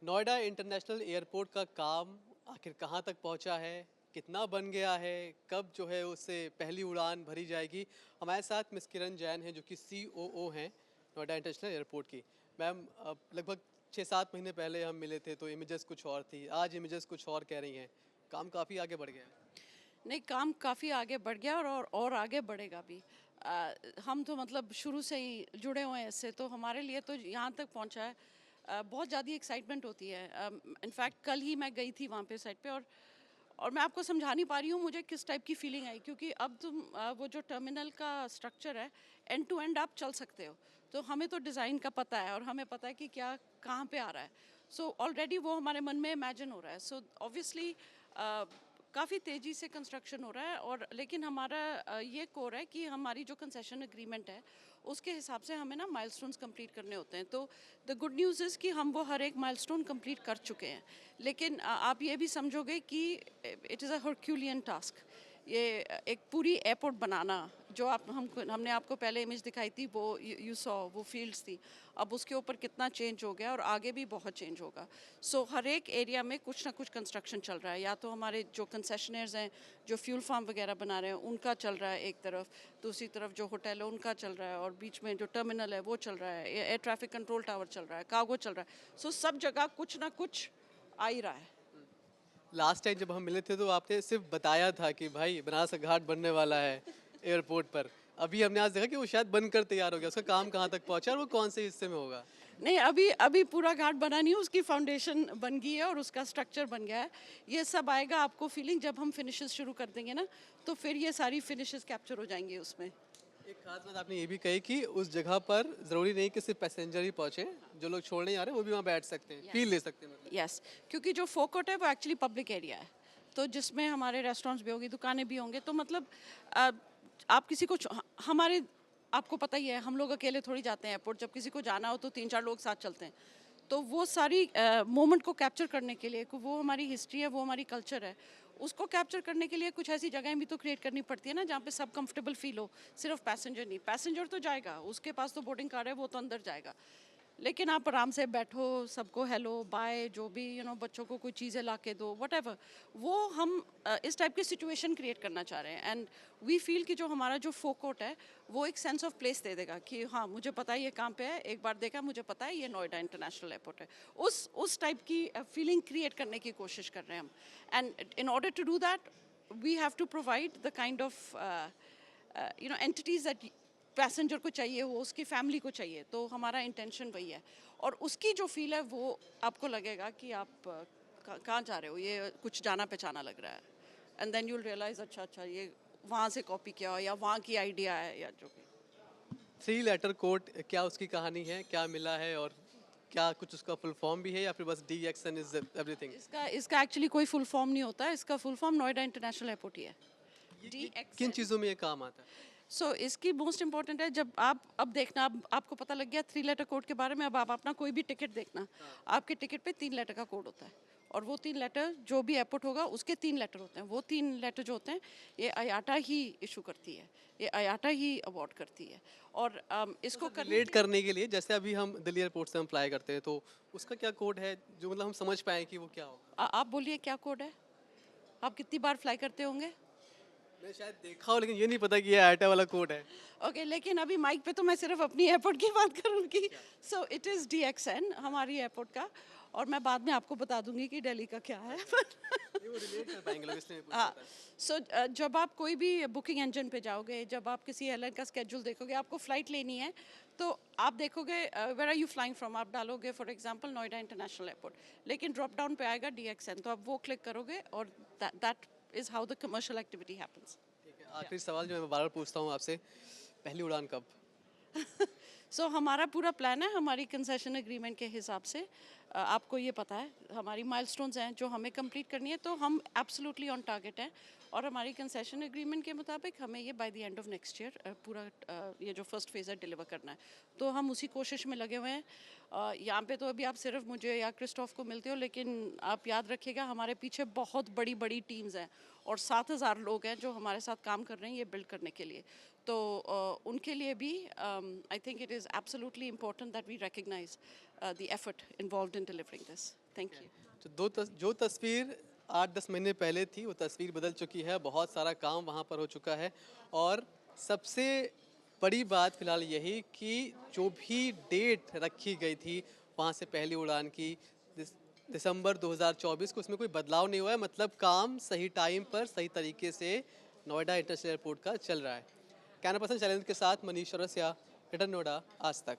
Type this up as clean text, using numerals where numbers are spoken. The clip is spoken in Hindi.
नोएडा इंटरनेशनल एयरपोर्ट का काम आखिर कहाँ तक पहुँचा है, कितना बन गया है, कब जो है उससे पहली उड़ान भरी जाएगी। हमारे साथ मिस किरण जैन हैं जो कि COO हैं नोएडा इंटरनेशनल एयरपोर्ट की। मैम, अब लगभग 6-7 महीने पहले हम मिले थे तो इमेजेस कुछ और थी, आज इमेजेस कुछ और कह रही हैं। काम काफ़ी आगे बढ़ गया है। नहीं, काम काफ़ी आगे बढ़ गया और आगे बढ़ेगा भी। हम तो मतलब शुरू से ही जुड़े हुए हैं इससे, तो हमारे लिए तो यहाँ तक पहुँचा है। बहुत ज़्यादा एक्साइटमेंट होती है। इनफैक्ट कल ही मैं गई थी वहाँ पे साइट पे, और मैं आपको समझा नहीं पा रही हूँ मुझे किस टाइप की फीलिंग आई, क्योंकि अब तुम वो जो टर्मिनल का स्ट्रक्चर है, एंड टू एंड आप चल सकते हो। तो हमें तो डिज़ाइन का पता है और हमें पता है कि क्या कहाँ पे आ रहा है। सो ऑलरेडी वो हमारे मन में इमेजिन हो रहा है। सो ऑब्वियसली काफ़ी तेज़ी से कंस्ट्रक्शन हो रहा है। और लेकिन हमारा ये कोर है कि हमारी जो कंसेशन एग्रीमेंट है उसके हिसाब से हमें ना माइलस्टोन्स कंप्लीट करने होते हैं। तो द गुड न्यूज़ इज़ कि हम वो हर एक माइलस्टोन कंप्लीट कर चुके हैं। लेकिन आप ये भी समझोगे कि it is a Herculean task, ये एक पूरी एयरपोर्ट बनाना। जो आप हमने आपको पहले इमेज दिखाई थी, वो यू सॉ वो फील्ड्स थी। अब उसके ऊपर कितना चेंज हो गया और आगे भी बहुत चेंज होगा। सो हर एक एरिया में कुछ ना कुछ कंस्ट्रक्शन चल रहा है। या तो हमारे जो कंसेशनर्स हैं जो फ्यूल फार्म वगैरह बना रहे हैं उनका चल रहा है एक तरफ, दूसरी तरफ जो होटल है उनका चल रहा है, और बीच में जो टर्मिनल है वो चल रहा है, एयर ट्रैफिक कंट्रोल टावर चल रहा है, कार्गो चल रहा है। सो सब जगह कुछ ना कुछ आ ही रहा है। लास्ट टाइम जब हम मिले थे तो आपने सिर्फ बताया था कि भाई बनारस घाट बनने वाला है एयरपोर्ट पर। अभी हमने आज देखा कि वो शायद बनकर तैयार हो गया। उसका काम कहाँ तक पहुँचा और वो कौन से हिस्से में होगा? नहीं, अभी अभी पूरा घाट बना नहीं है, उसकी फाउंडेशन बन गई है और उसका स्ट्रक्चर बन गया है। ये सब आएगा आपको फीलिंग जब हम फिनिशेस शुरू कर देंगे ना, तो फिर ये सारी फिनिशेस कैप्चर हो जाएंगे उसमें। एक खास बात आपने ये भी कही कि उस जगह पर जरूरी नहीं कि सिर्फ पैसेंजर ही पहुंचे, जो लोग छोड़ने आ रहे हैं वो भी वहाँ बैठ सकते हैं, फील यस, ले सकते हैं मतलब। यस। क्योंकि जो फोकट है वो एक्चुअली पब्लिक एरिया है, तो जिसमें हमारे रेस्टोरेंट्स भी होंगी, दुकानें भी होंगे। तो मतलब अ, आप किसी को हमारे आपको पता ही है, हम लोग अकेले थोड़ी जाते हैं एयरपोर्ट। जब किसी को जाना हो तो 3-4 लोग साथ चलते हैं। तो वो सारी मोमेंट को कैप्चर करने के लिए, वो हमारी हिस्ट्री है, वो हमारी कल्चर है, उसको कैप्चर करने के लिए कुछ ऐसी जगहें भी तो क्रिएट करनी पड़ती है ना, जहाँ पे सब कंफर्टेबल फील हो। सिर्फ पैसेंजर नहीं, पैसेंजर तो जाएगा, उसके पास तो बोर्डिंग कार्ड है, वो तो अंदर जाएगा। लेकिन आप आराम से बैठो, सबको हेलो बाय, जो भी बच्चों को कोई चीज़ें ला के दो, वट वो हम इस टाइप की सिचुएशन क्रिएट करना चाह रहे हैं। एंड वी फील कि जो हमारा जो फोकट है वो एक सेंस ऑफ प्लेस दे देगा कि हाँ, मुझे पता है ये कहाँ पे है, एक बार देखा, मुझे पता है ये नोएडा इंटरनेशनल एयरपोर्ट है। उस टाइप की फीलिंग क्रिएट करने की कोशिश कर रहे हैं हम। And in order to do that we have to provide the kind of entities that passenger को चाहिए हो, उसकी फैमिली को चाहिए। तो हमारा इंटेंशन वही है। और उसकी जो फील है वो आपको लगेगा कि आप कहाँ जा रहे हो, ये कुछ जाना पहचाना लग रहा है। एंड देन यूल रियलाइज, अच्छा अच्छा, ये वहाँ से कॉपी किया हो या वहाँ की आइडिया है या जो भी। 3 लेटर कोड, क्या उसकी कहानी है, क्या मिला है और क्या कुछ उसका फुल फॉर्म भी है या फिर बस DXN इज एवरीथिंग? इसका इसका एक्चुअली कोई फुल फॉर्म नहीं होता है। इसका full form Noida international airport ही है, ये किन DXN। चीज़ों में ये काम आता है? सो इसकी मोस्ट इंपॉर्टेंट है, जब आप अब देखना, अब आपको पता लग गया 3 लेटर कोड के बारे में। अब आप अपना कोई भी टिकट देखना, आपके टिकट पे 3 लेटर का कोड होता है। और वो 3 लेटर, जो भी एयरपोर्ट होगा उसके 3 लेटर होते हैं। वो 3 लेटर जो होते हैं, ये आयाटा ही इशू करती है, ये आयाटा ही अवार्ड करती है। और तो इसको सर करने रिलेट के लिए करने के लिए, जैसे अभी हम दिल्ली एयरपोर्ट से हम फ्लाई करते हैं तो उसका क्या कोड है जो मतलब हम समझ पाए कि वो क्या होगा? आप बोलिए क्या कोड है। आप कितनी बार फ्लाई करते होंगे? मैं शायद देखा हो लेकिन ये नहीं पता कि ये आईटा वाला कोड है। ओके, लेकिन अभी माइक पे तो मैं सिर्फ अपनी एयरपोर्ट की बात करूंगी। सो इट इज़ DXN हमारी एयरपोर्ट का। और मैं बाद में आपको बता दूंगी कि दिल्ली का क्या है। अच्छा, नहीं वो रिलेट कर पाएंगे लोग इसलिए मैं पूछ रहा हाँ। था। सो जब आप कोई भी बुकिंग इंजन पे जाओगे, जब आप किसी एयरलाइन का स्केड्यूल देखोगे, आपको फ़्लाइट लेनी है, तो आप देखोगे where are you flying from, आप डालोगे for example Noida international airport. लेकिन ड्रॉप डाउन पे आएगा DXN, तो आप वो क्लिक करोगे और that is how the commercial activity happens. ठीक है, आखिरी सवाल जो मैं बार बार पूछता हूँ आपसे, पहली उड़ान कब? सो हमारा पूरा प्लान है, हमारी कंसेशन एग्रीमेंट के हिसाब से। आपको ये पता है हमारी माइलस्टोन्स हैं जो हमें कंप्लीट करनी है, तो हम एब्सोल्युटली ऑन टारगेट हैं। और हमारी कंसेशन एग्रीमेंट के मुताबिक हमें ये by the end of next year पूरा ये जो फर्स्ट फेज़ है डिलीवर करना है। तो हम उसी कोशिश में लगे हुए हैं। यहाँ पे तो अभी आप सिर्फ मुझे या क्रिस्टोफ को मिलते हो, लेकिन आप याद रखिएगा हमारे पीछे बहुत बड़ी बड़ी टीम्स हैं और 7,000 लोग हैं जो हमारे साथ काम कर रहे हैं ये बिल्ड करने के लिए। तो उनके लिए भी I think it is absolutely important that we recognise the effort involved in delivering this. Thank you. तो जो तस्वीर 8-10 महीने पहले थी वो तस्वीर बदल चुकी है, बहुत सारा काम वहाँ पर हो चुका है और सबसे बड़ी बात फिलहाल यही कि जो भी डेट रखी गई थी वहाँ से पहली उड़ान की दिसंबर 2024 को, उसमें कोई बदलाव नहीं हुआ है। मतलब काम सही टाइम पर सही तरीके से नोएडा इंटरनेशनल एयरपोर्ट का चल रहा है। कैमरा पर्सन शैलेंद्र के साथ मनीष चौरसिया, रिटर्न नोएडा, आज तक।